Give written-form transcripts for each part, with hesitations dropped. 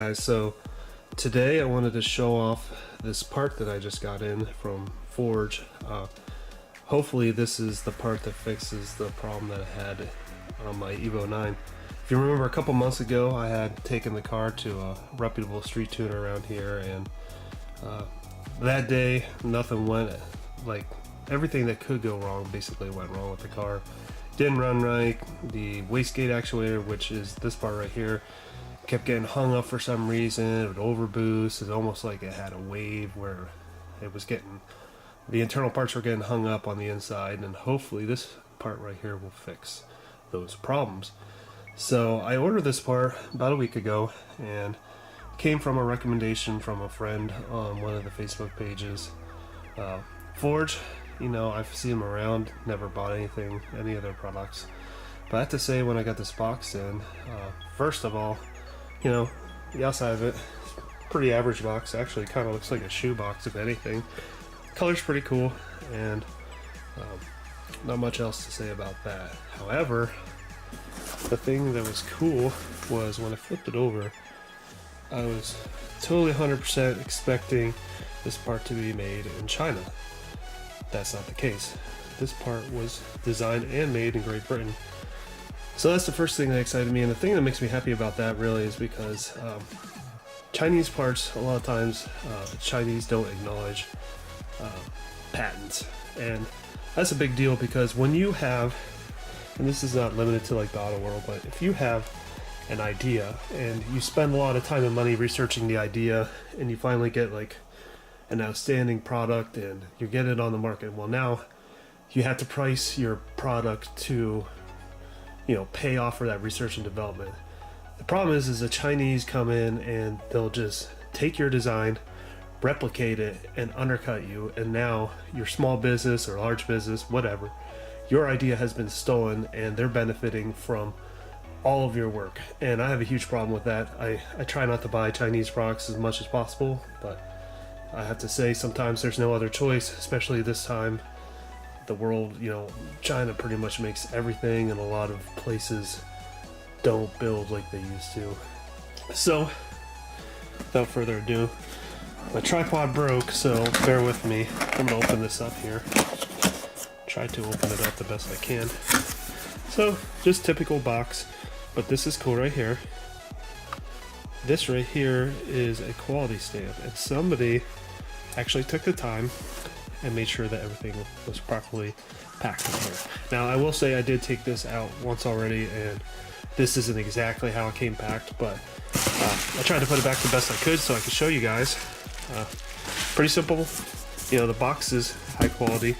Guys, so today I wanted to show off this part that I just got in from Forge. Hopefully this is the part that fixes the problem that I had on my Evo 9. If you remember, a couple months ago I had taken the car to a reputable street tuner around here, and that day nothing went, like everything that could go wrong basically went wrong with the car. Didn't run right. The wastegate actuator, which is this part right here, kept getting hung up for some reason. It would overboost. It's almost like it had a wave where it was getting, the internal parts were getting hung up on the inside, and hopefully this part right here will fix those problems. So I ordered this part about a week ago, and came from a recommendation from a friend on one of the Facebook pages. Forge, you know, I've seen them around, never bought anything, any of their products. But I have to say, when I got this box in, first of all, you know, the outside of it, pretty average box. Actually, kind of looks like a shoe box, if anything. Color's pretty cool, and not much else to say about that. However, the thing that was cool was when I flipped it over, I was totally 100% expecting this part to be made in China. That's not the case. This part was designed and made in Great Britain. So that's the first thing that excited me, and the thing that makes me happy about that really is because Chinese parts, a lot of times Chinese don't acknowledge patents, and that's a big deal, because when you have, and this is not limited to like the auto world, but if you have an idea and you spend a lot of time and money researching the idea, and you finally get like an outstanding product and you get it on the market, well, now you have to price your product to, you know, pay off for that research and development. The problem is the Chinese come in and they'll just take your design, replicate it, and undercut you, and now your small business or large business, whatever, your idea has been stolen, and they're benefiting from all of your work. And I have a huge problem with that. I try not to buy Chinese products as much as possible, but I have to say sometimes there's no other choice, especially this time. The world, you know, China pretty much makes everything, and a lot of places don't build like they used to. So, without further ado, my tripod broke, so bear with me. I'm gonna open this up here. Try to open it up the best I can. So, just typical box, but this is cool right here. This right here is a quality stamp, and somebody actually took the time and made sure that everything was properly packed in here. Now, I will say I did take this out once already, and this isn't exactly how it came packed, but I tried to put it back the best I could so I could show you guys. Pretty simple. You know, the box is high quality.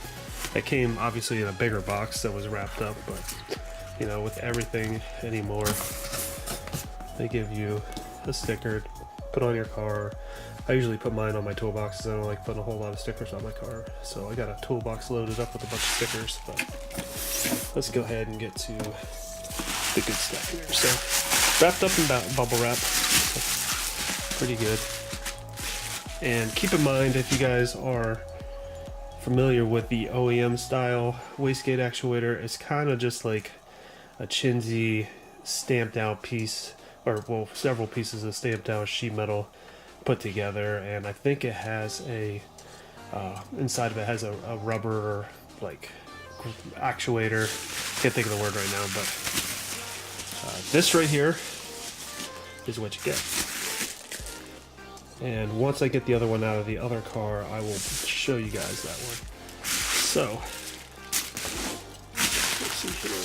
It came obviously in a bigger box that was wrapped up, but you know, with everything anymore, they give you a sticker, put on your car. I usually put mine on my toolboxes. I don't like putting a whole lot of stickers on my car, so I got a toolbox loaded up with a bunch of stickers. But let's go ahead and get to the good stuff here. So, wrapped up in bubble wrap, pretty good. And keep in mind, if you guys are familiar with the OEM style wastegate actuator, it's kind of just like a chintzy stamped out piece, or well, several pieces of stamped out sheet metal put together, and I think it has a inside of it has a rubber like actuator. Can't think of the word right now, but this right here is what you get. And once I get the other one out of the other car, I will show you guys that one. So let's see here.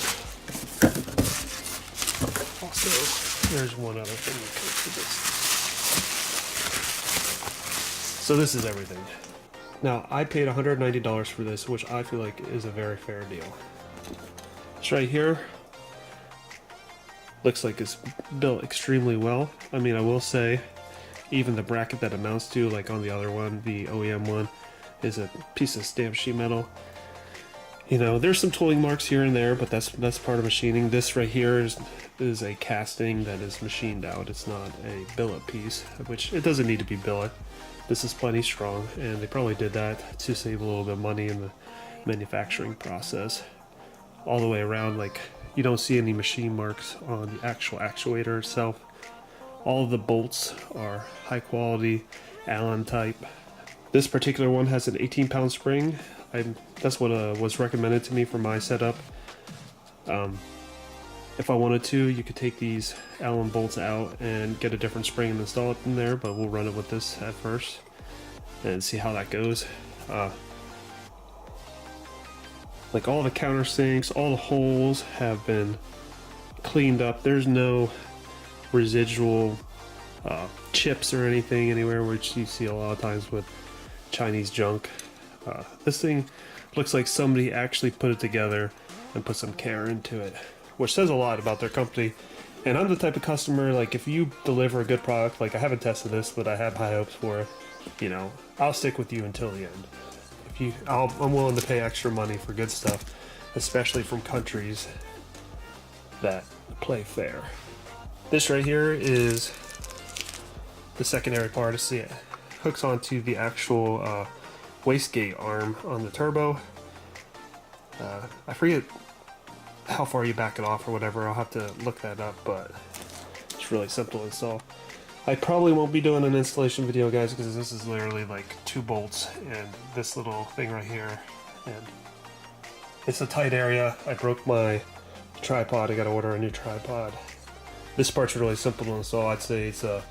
Also, there's one other thing that comes with this. So this is everything. Now, I paid $190 for this, which I feel like is a very fair deal. This right here looks like it's built extremely well. I mean, I will say, even the bracket that it mounts to, like on the other one, the OEM one, is a piece of stamped sheet metal. You know, there's some tooling marks here and there, but that's part of machining. This right here is a casting that is machined out. It's not a billet piece, which it doesn't need to be billet. This is plenty strong, and they probably did that to save a little bit of money in the manufacturing process. All the way around, like, you don't see any machine marks on the actual actuator itself. All of the bolts are high quality Allen type. This particular one has an 18-pound spring. That's what was recommended to me for my setup. If I wanted to, you could take these Allen bolts out and get a different spring and install it in there, but we'll run it with this at first and see how that goes. Like all the countersinks, all the holes have been cleaned up. There's no residual chips or anything anywhere, which you see a lot of times with Chinese junk. This thing looks like somebody actually put it together and put some care into it, which says a lot about their company. And I'm the type of customer, like, if you deliver a good product, like, I haven't tested this, but I have high hopes for it, you know, I'll stick with you until the end. I'm willing to pay extra money for good stuff, especially from countries that play fair. This right here is the secondary part. See, it hooks onto the actual wastegate arm on the turbo. I forget how far you back it off or whatever. I'll have to look that up, but it's really simple to install. I probably won't be doing an installation video, guys, because this is literally like 2 bolts and this little thing right here, and it's a tight area. I broke my tripod. I gotta order a new tripod. This part's really simple to install. I'd say it's a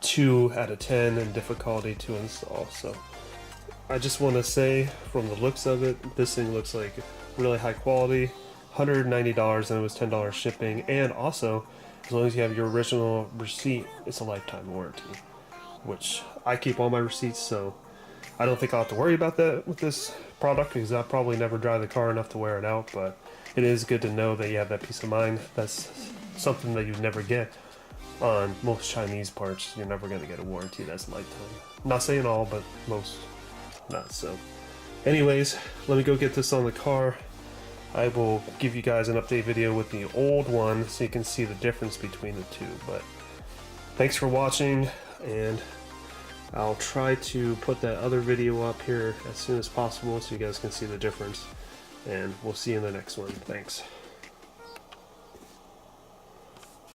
2 out of 10 in difficulty to install. So I just want to say, from the looks of it, this thing looks like really high quality. $190, and it was $10 shipping, and also, as long as you have your original receipt, it's a lifetime warranty, which I keep all my receipts, so I don't think I'll have to worry about that with this product, because I'll probably never drive the car enough to wear it out. But it is good to know that you have that peace of mind. That's something that you never get on most Chinese parts. You're never going to get a warranty that's lifetime. I'm not saying all, but most not. So anyways, let me go get this on the car. I will give you guys an update video with the old one so you can see the difference between the two. But thanks for watching, and I'll try to put that other video up here as soon as possible so you guys can see the difference. And we'll see you in the next one. Thanks.